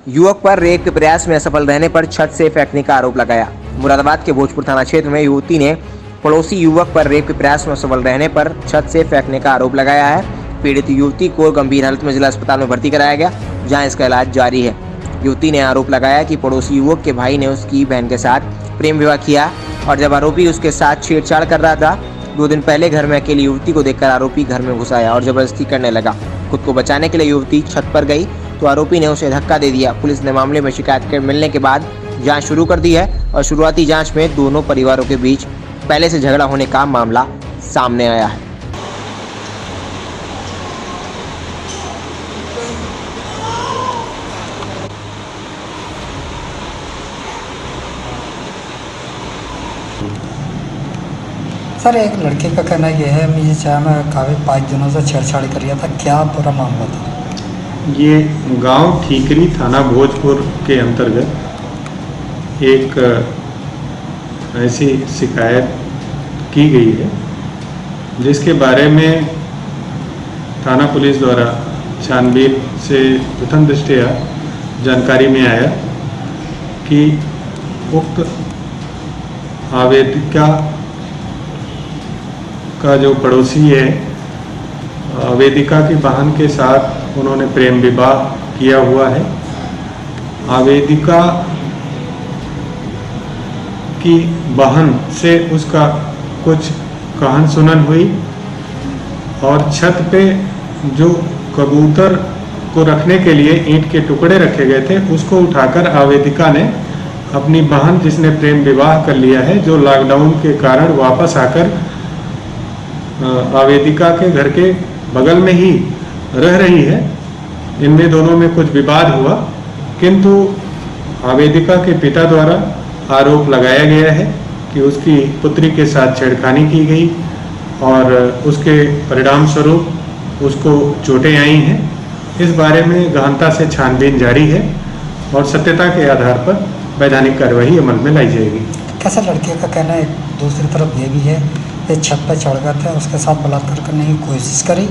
युवक पर रेप के प्रयास में असफल रहने पर छत से फेंकने का आरोप लगाया। मुरादाबाद के भोजपुर थाना क्षेत्र में युवती ने पड़ोसी युवक पर रेप के प्रयास में असफल रहने पर छत से फेंकने का आरोप लगाया है। पीड़ित युवती को गंभीर हालत में जिला अस्पताल में भर्ती कराया गया, जहां इसका इलाज जारी है। युवती ने आरोप लगाया कि पड़ोसी युवक के भाई ने उसकी बहन के साथ प्रेम विवाह किया और जब आरोपी उसके साथ छेड़छाड़ कर रहा था, 2 दिन पहले घर में अकेली युवती को देखकर आरोपी घर में घुस आया और जबरदस्ती करने लगा। खुद को बचाने के लिए युवती छत पर गई तो आरोपी ने उसे धक्का दे दिया। पुलिस ने मामले में शिकायत मिलने के बाद जांच शुरू कर दी है और शुरुआती जांच में दोनों परिवारों के बीच पहले से झगड़ा होने का मामला सामने आया है। सर, एक लड़के का कहना यह है मुझे चाहे मैं काफ़ी 5 दिनों से छेड़छाड़ कर रहा था, क्या पूरा मामला था? ये गांव ठीकरी थाना भोजपुर के अंतर्गत एक ऐसी शिकायत की गई है जिसके बारे में थाना पुलिस द्वारा छानबीन से प्रथम दृष्टया जानकारी में आया कि उक्त आवेदिका का जो पड़ोसी है, आवेदिका की बहन के साथ उन्होंने प्रेम विवाह किया हुआ है। आवेदिका की बहन से उसका कुछ कहन सुनन हुई और छत पे जो कबूतर को रखने के लिए ईंट के टुकड़े रखे गए थे, उसको उठाकर आवेदिका ने अपनी बहन, जिसने प्रेम विवाह कर लिया है, जो लॉकडाउन के कारण वापस आकर आवेदिका के घर के बगल में ही रह रही है, इनमें दोनों में कुछ विवाद हुआ, किंतु आवेदिका के पिता द्वारा आरोप लगाया गया है कि उसकी पुत्री के साथ छेड़खानी की गई और उसके परिणाम स्वरूप उसको चोटें आई हैं। इस बारे में गहनता से छानबीन जारी है और सत्यता के आधार पर वैधानिक कार्रवाई अमल में लाई जाएगी। कैसा लड़के का कहना है, दूसरी तरफ ये भी है ये छत पर चढ़ गए थे, उसके साथ बलात्कार करने की कोशिश करी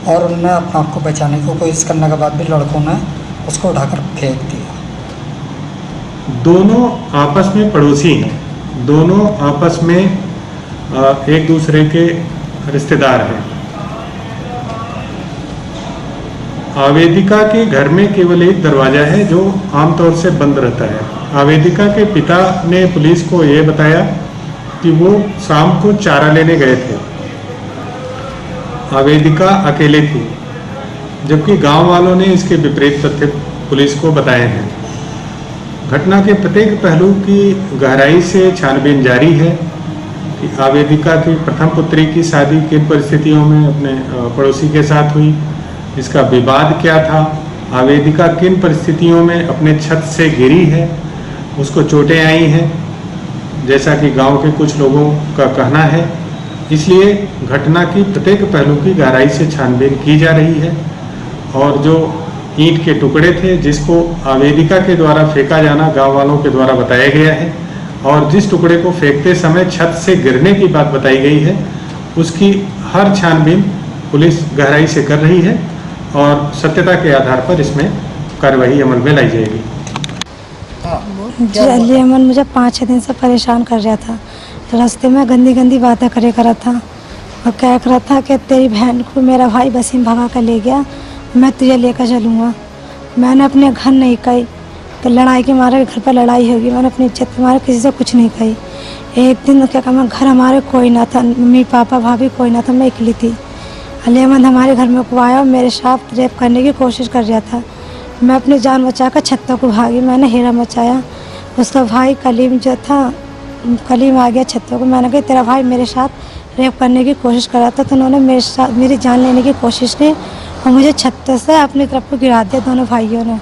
और उन्होंने अपने आप को बचाने की कोशिश करने के बाद भी लड़कों ने उसको उठाकर फेंक दिया। दोनों आपस में पड़ोसी हैं, दोनों आपस में एक दूसरे के रिश्तेदार हैं। आवेदिका के घर में केवल एक दरवाजा है जो आमतौर से बंद रहता है। आवेदिका के पिता ने पुलिस को ये बताया कि वो शाम को चारा लेने गए थे, आवेदिका अकेले थी, जबकि गांव वालों ने इसके विपरीत तथ्य पुलिस को बताए हैं। घटना के प्रत्येक पहलू की गहराई से छानबीन जारी है कि आवेदिका की प्रथम पुत्री की शादी किन परिस्थितियों में अपने पड़ोसी के साथ हुई, इसका विवाद क्या था, आवेदिका किन परिस्थितियों में अपने छत से गिरी है, उसको चोटें आई हैं, जैसा कि गांव के कुछ लोगों का कहना है। इसलिए घटना की प्रत्येक पहलू की गहराई से छानबीन की जा रही है और जो ईंट के टुकड़े थे जिसको आवेदिका के द्वारा फेंका जाना गांव वालों के द्वारा बताया गया है और जिस टुकड़े को फेंकते समय छत से गिरने की बात बताई गई है, उसकी हर छानबीन पुलिस गहराई से कर रही है और सत्यता के आधार पर इसमें कार्रवाई अमल में लाई जाएगी। जी, अमन मुझे 5-6 दिन से परेशान कर रहा था। रास्ते में गंदी गंदी बातें करे करा था और कह रहा था कि तेरी बहन को मेरा भाई वसीम भगा कर ले गया, मैं तुझे लेकर चलूँगा। मैंने अपने घर नहीं कही कि लड़ाई के मारे घर पर लड़ाई होगी, मैंने अपनी इज्जत के मारे किसी से कुछ नहीं कही। एक दिन क्या कहा, घर हमारे कोई ना था, मम्मी पापा भाभी कोई ना था, मैं अकेली थी। अली अहमद हमारे घर में को आया और मेरे साथ रेप करने की कोशिश कर रहा था। मैं अपनी जान बचाकर छत्ता को भागी, मैंने हीरा मचाया। उसका भाई कलीम जो था, कलीम आ गया छत्ता को। मैंने कहा तेरा भाई मेरे साथ रेप करने की कोशिश कर रहा था, तो उन्होंने मेरी जान लेने की कोशिश की और मुझे छत्ते से अपनी तरफ को गिरा दिया दोनों भाइयों ने।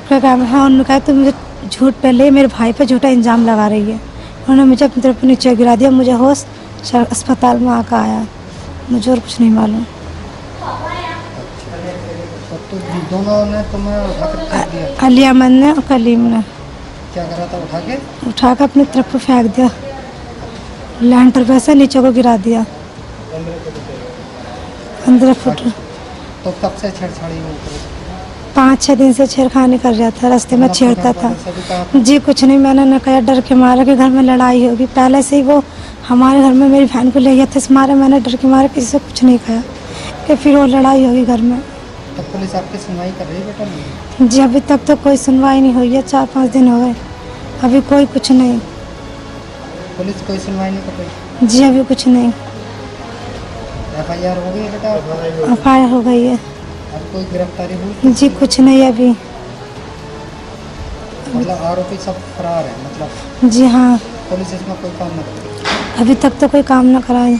क्या काम है, उन्होंने कहा तो मुझे झूठ पहले मेरे भाई पर झूठा इल्ज़ाम लगा रही है। उन्होंने मुझे अपनी तरफ नीचे गिरा दिया, मुझे होश अस्पताल में आकर आया, मुझे और कुछ नहीं मालूम। तो दोनों ने तुम्हें अली अहमद ने और कलीम ने क्या करा था, उठा के अपनी तरफ को फेंक दिया, लैंटर पे से नीचे को गिरा दिया 15 फुट। तो कब से छेड़छाड़ी हो? 5-6 दिन से छेड़खानी कर रहा था, रास्ते में छेड़ता था। जी कुछ नहीं, मैंने न कहा डर के मारे कि घर में लड़ाई होगी। पहले से ही वो हमारे घर में मेरी बहन को ले गया था, इस मारे मैंने डर के मारे किसी से कुछ नहीं कहा कि फिर वो लड़ाई होगी घर में। तो पुलिस आपकी सुनवाई कर रही है बेटा? नहीं। जी अभी तक तो कोई सुनवाई नहीं हुई है, 4-5 दिन हो गए, अभी कोई कुछ नहीं। पुलिस कोई सुनवाई नहीं कर रही? जी अभी कुछ नहीं। FIR हो गई है बेटा? FIR हो गई है। अब कोई गिरफ्तारी हुई? जी कुछ नहीं अभी। मतलब आरोपी सब फरार है मतलब? जी हाँ, पुलिस इसमें कोई काम नहीं कर रही? अभी तक तो कोई काम ना कराए।